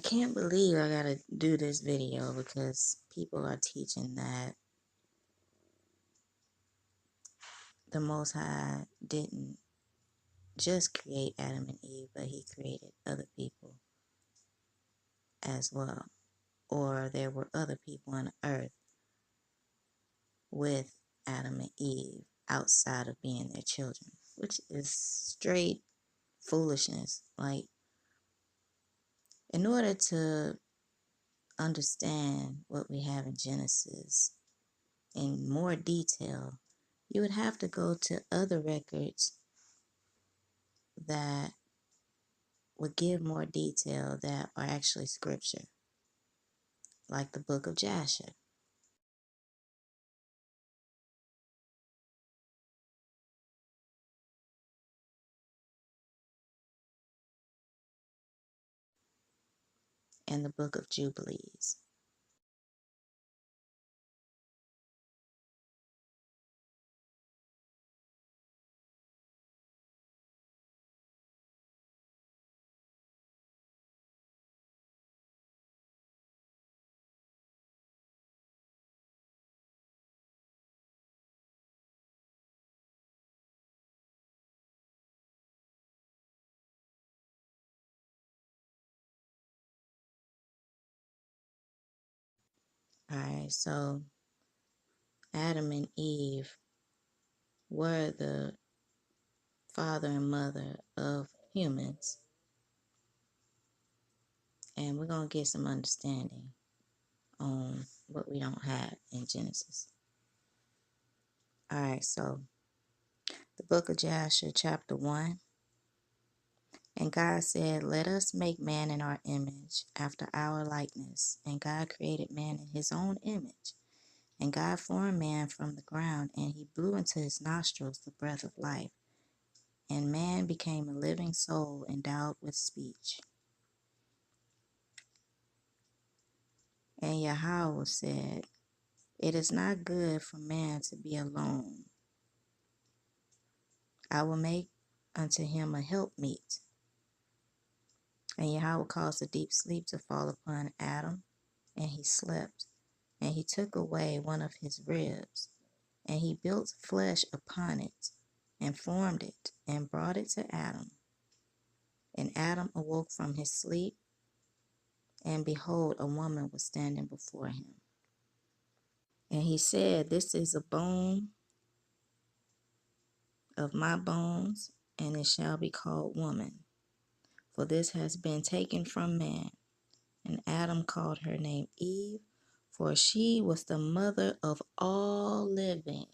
can't believe I gotta do this video because people are teaching that the Most High didn't just create Adam and Eve, but he created other people as well. Or there were other people on earth with Adam and Eve outside of being their children, which is straight foolishness. Like, in order to understand what we have in Genesis in more detail, you would have to go to other records that would give more detail that are actually scripture, like the book of Jasher. And the book of Jubilees. Alright, so Adam and Eve were the father and mother of humans, and we're going to get some understanding on what we don't have in Genesis. Alright, so the book of Jasher, chapter 1. And God said, let us make man in our image, after our likeness. And God created man in his own image. And God formed man from the ground, and he blew into his nostrils the breath of life. And man became a living soul endowed with speech. And Yahweh said, it is not good for man to be alone. I will make unto him a helpmeet. And Yahweh caused a deep sleep to fall upon Adam, and he slept. And he took away one of his ribs, and he built flesh upon it, and formed it, and brought it to Adam. And Adam awoke from his sleep, and behold, a woman was standing before him. And he said, this is a bone of my bones, and it shall be called woman, for this has been taken from man. And Adam called her name Eve, for she was the mother of all living.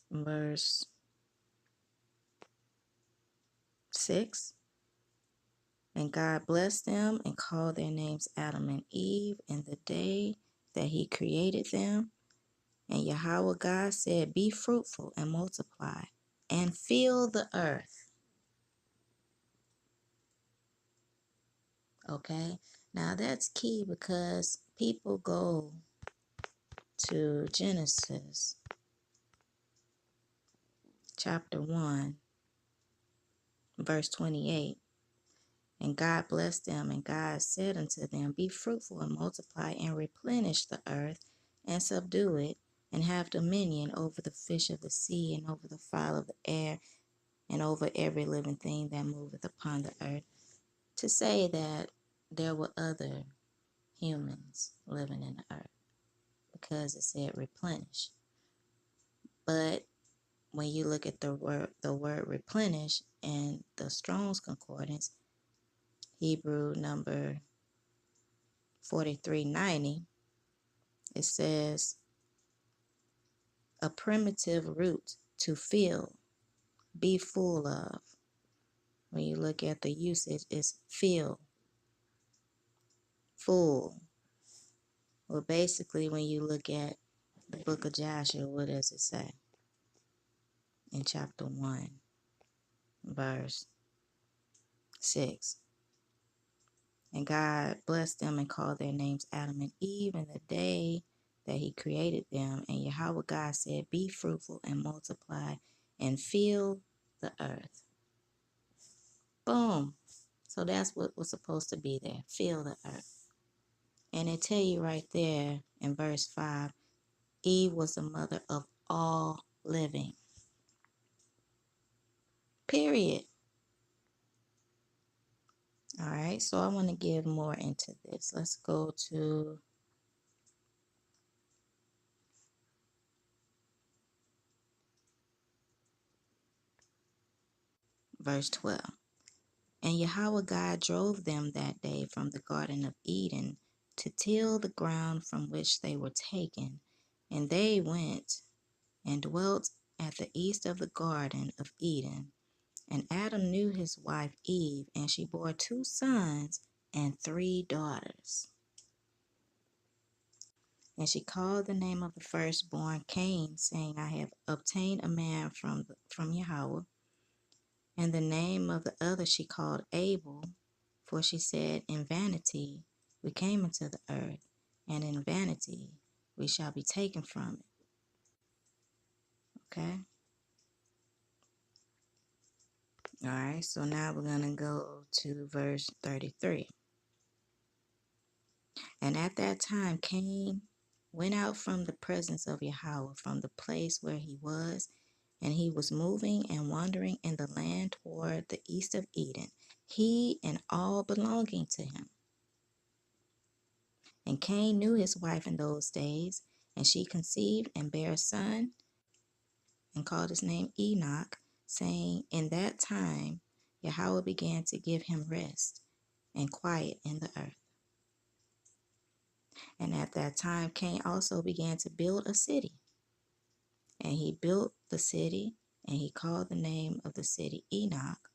Verse 6. And God blessed them and called their names Adam and Eve in the day that he created them. And Yahweh God said, be fruitful and multiply and fill the earth. Okay, now that's key because people go to Genesis chapter 1, verse 28. And God blessed them, and God said unto them, be fruitful and multiply and replenish the earth and subdue it, and have dominion over the fish of the sea and over the fowl of the air and over every living thing that moveth upon the earth. To say that there were other humans living in the earth, because it said replenish. But when you look at the word replenish in the Strong's Concordance, Hebrew number 4390, it says a primitive root to fill, be full of. When you look at the usage, it's fill, full. Well, basically, when you look at the book of Joshua, what does it say? In chapter 1, verse 6. And God blessed them and called their names Adam and Eve in the day that he created them. And Yahweh God said, be fruitful and multiply and fill the earth. Boom. So that's what was supposed to be there. Fill the earth. And it tell you right there in verse 5, Eve was the mother of all living. Period. All right, so I want to give more into this. Let's go to verse 12. And Yahweh God drove them that day from the Garden of Eden to till the ground from which they were taken. And they went and dwelt at the east of the Garden of Eden. And Adam knew his wife Eve, and she bore 2 sons and 3 daughters. And she called the name of the firstborn Cain, saying, I have obtained a man from Yahweh. And the name of the other she called Abel, for she said, in vanity we came into the earth, and in vanity we shall be taken from it. Okay? All right, so now we're going to go to verse 33. And at that time Cain went out from the presence of Yahweh, from the place where he was, and he was moving and wandering in the land toward the east of Eden, he and all belonging to him. And Cain knew his wife in those days, and she conceived and bare a son, and called his name Enoch, saying, in that time Yahweh began to give him rest and quiet in the earth. And at that time Cain also began to build a city. And he built the city, and he called the name of the city Enoch,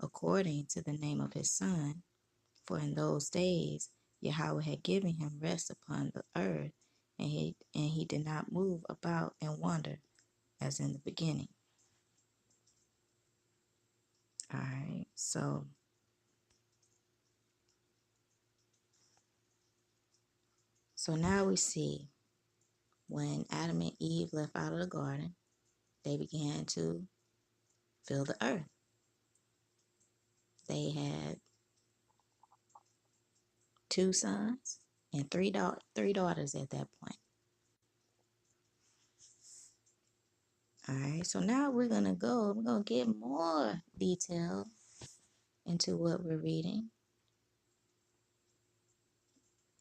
according to the name of his son. For in those days Yahweh had given him rest upon the earth, and he did not move about and wander as in the beginning. All right, so now we see when Adam and Eve left out of the garden, they began to fill the earth. They had 2 sons and 3 daughters at that point. All right, so now we're going to get more detail into what we're reading,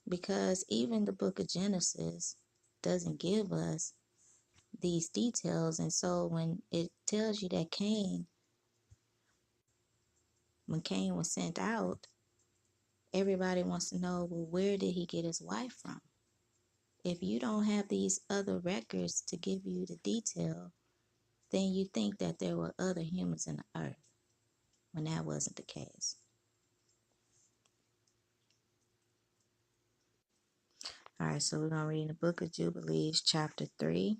because even the book of Genesis doesn't give us these details. And so when it tells you that when Cain was sent out, everybody wants to know, well, where did he get his wife from? If you don't have these other records to give you the detail, then you think that there were other humans in the earth, when that wasn't the case. All right, so we're going to read in the book of Jubilees, chapter 3,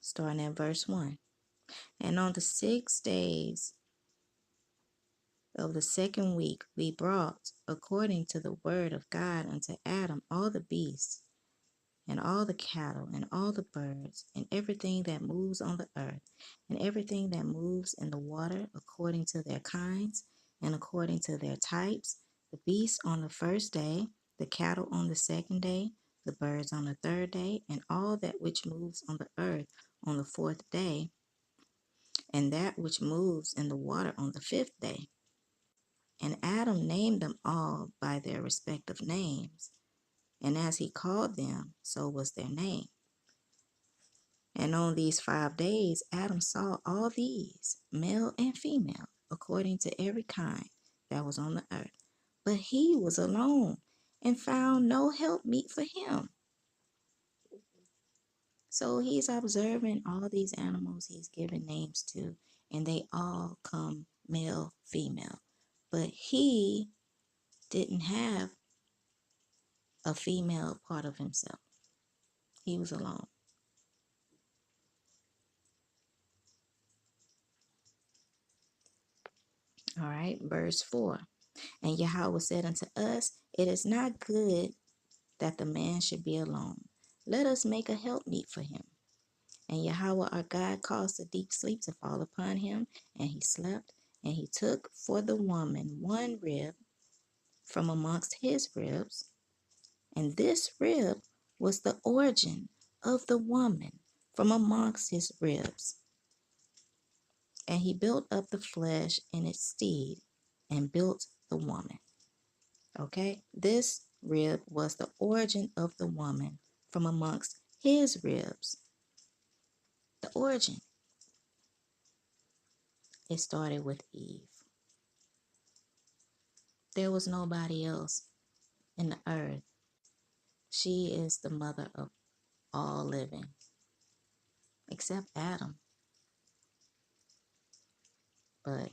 starting at verse 1. And on the 6 days of the 2nd week, we brought, according to the word of God, unto Adam all the beasts, and all the cattle, and all the birds, and everything that moves on the earth, and everything that moves in the water, according to their kinds, and according to their types, the beasts on the 1st day, the cattle on the 2nd day, the birds on the 3rd day, and all that which moves on the earth on the 4th day, and that which moves in the water on the 5th day. And Adam named them all by their respective names, and as he called them, so was their name. And on these 5 days Adam saw all these, male and female, according to every kind that was on the earth. But he was alone, and found no helpmeet for him. So he's observing all these animals he's given names to, and they all come male, female. But he didn't have a female part of himself. He was alone. All right, verse 4. And Yahweh said unto us, it is not good that the man should be alone. Let us make a helpmeet for him. And Yahweh our God caused a deep sleep to fall upon him, and he slept. And he took for the woman one rib from amongst his ribs, and this rib was the origin of the woman from amongst his ribs. And he built up the flesh in its stead and built the woman. Okay, this rib was the origin of the woman from amongst his ribs. The origin. It started with Eve. There was nobody else in the earth. She is the mother of all living, except Adam. But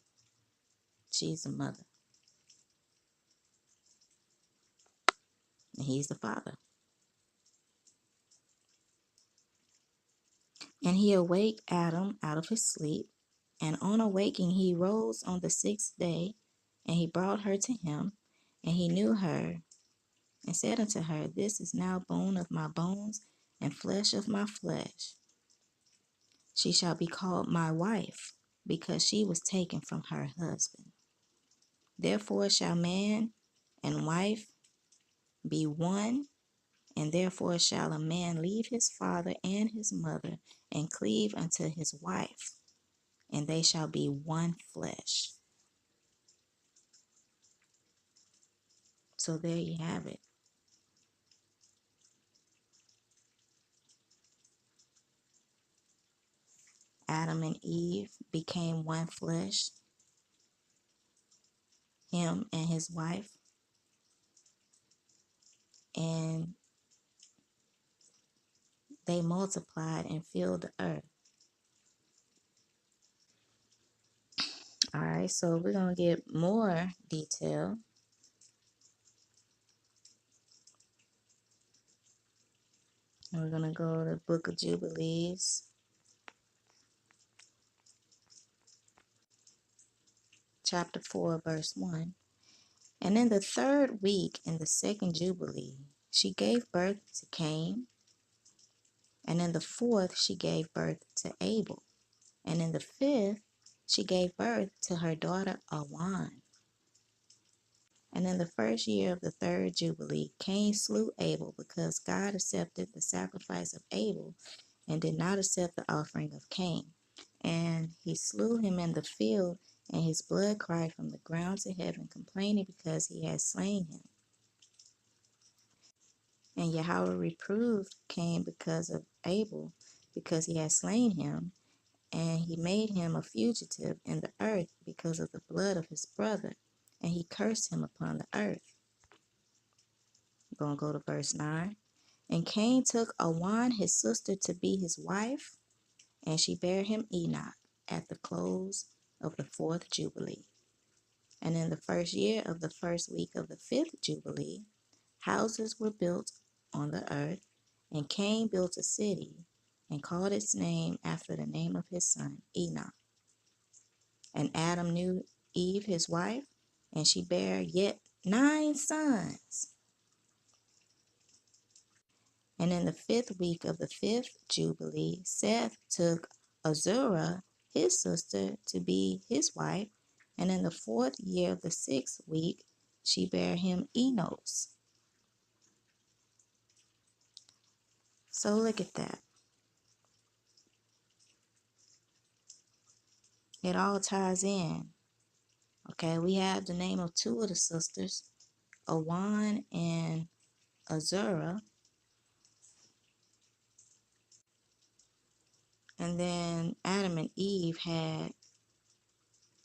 she's the mother, and he's the father. And he awaked Adam out of his sleep, and on awaking he rose on the sixth day, and he brought her to him, and he knew her, and said unto her, This is now bone of my bones, and flesh of my flesh. She shall be called my wife, because she was taken from her husband. Therefore shall man and wife be one, and therefore shall a man leave his father and his mother, and cleave unto his wife, and they shall be one flesh. So there you have it. Adam and Eve became one flesh, him and his wife, and they multiplied and filled the earth. All right, so we're going to get more detail. And we're going to go to the Book of Jubilees, chapter 4, verse 1. And in the third week, in the second Jubilee, she gave birth to Cain. And in the fourth, she gave birth to Abel. And in the fifth, she gave birth to her daughter Awan. And in the first year of the third Jubilee, Cain slew Abel, because God accepted the sacrifice of Abel and did not accept the offering of Cain. And he slew him in the field, and his blood cried from the ground to heaven, complaining because he had slain him. And Yahweh reproved Cain because of Abel, because he had slain him, and he made him a fugitive in the earth because of the blood of his brother, and he cursed him upon the earth. We're going to go to verse 9. And Cain took Awan his sister to be his wife, and she bare him Enoch at the close of the fourth Jubilee. And in the first year of the first week of the fifth Jubilee, houses were built on the earth, and Cain built a city and called its name after the name of his son Enoch. And Adam knew Eve his wife, and she bare yet 9 sons. And in the fifth week of the fifth Jubilee, Seth took Azurah his sister to be his wife, and in the fourth year of the sixth week, she bare him Enos. So look at that. It all ties in. Okay, we have the name of 2 of the sisters, Awan and Azurah. And then Adam and Eve had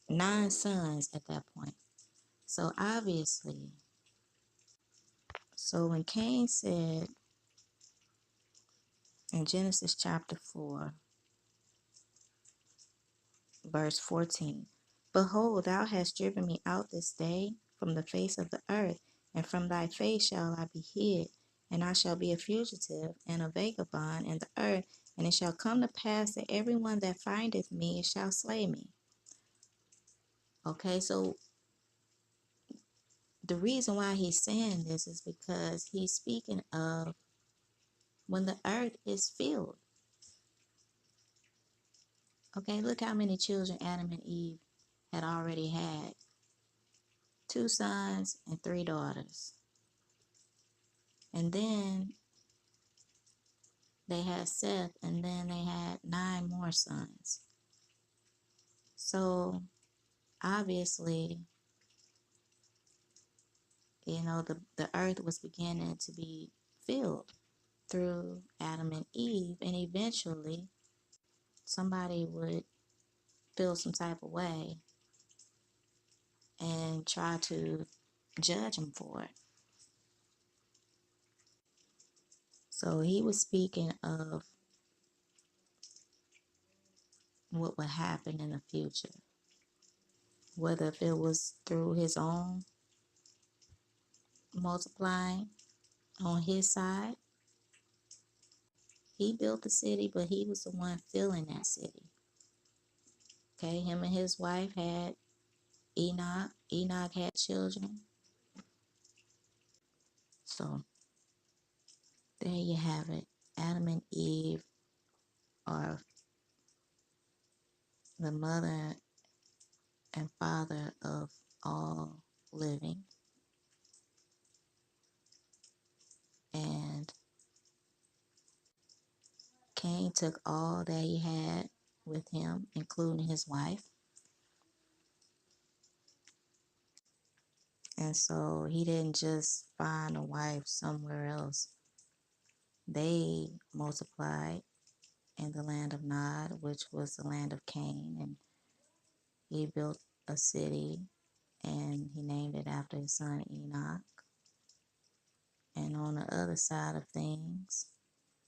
9 sons at that point. So obviously, when Cain said in Genesis chapter 4, verse 14, Behold, thou hast driven me out this day from the face of the earth, and from thy face shall I be hid, and I shall be a fugitive and a vagabond in the earth, and it shall come to pass that everyone that findeth me shall slay me. Okay, so the reason why he's saying this is because he's speaking of when the earth is filled. Okay, look how many children Adam and Eve had already had. 2 sons and 3 daughters. And then they had Seth, and then they had 9 more sons. So obviously, the earth was beginning to be filled through Adam and Eve, and eventually somebody would feel some type of way and try to judge them for it. So he was speaking of what would happen in the future, whether if it was through his own multiplying on his side. He built the city, but he was the one filling that city. Okay, him and his wife had Enoch. Enoch had children. So there you have it. Adam and Eve are the mother and father of all living. And Cain took all that he had with him, including his wife. And so he didn't just find a wife somewhere else. They multiplied in the land of Nod, which was the land of Cain, and he built a city and he named it after his son Enoch. And on the other side of things,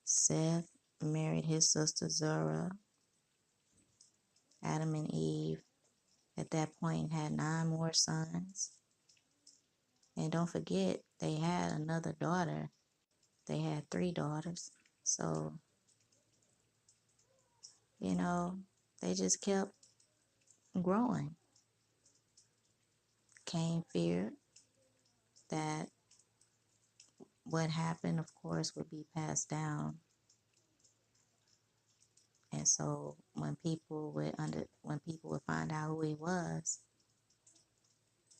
Seth married his sister Zerah. Adam and Eve at that point had 9 more sons. And don't forget, they had another daughter. They had 3 daughters. So, they just kept growing. Cain feared that what happened, of course, would be passed down. And so when people would find out who he was,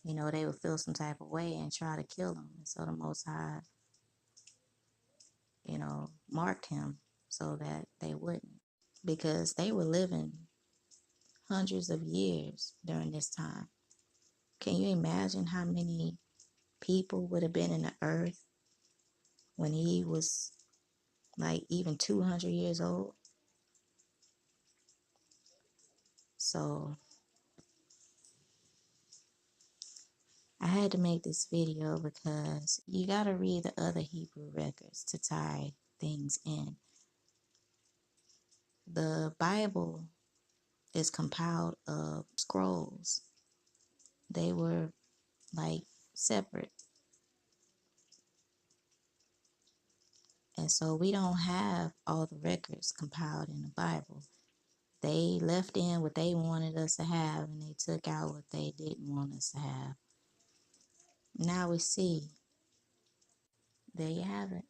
they would feel some type of way and try to kill him. And so the Most High, marked him so that they wouldn't, because they were living hundreds of years during this time. Can you imagine how many people would have been in the earth when he was like even 200 years old? So I had to make this video because you got to read the other Hebrew records to tie things in. The Bible is compiled of scrolls. They were like separate. And so we don't have all the records compiled in the Bible. They left in what they wanted us to have, and they took out what they didn't want us to have. Now we see. There you have it.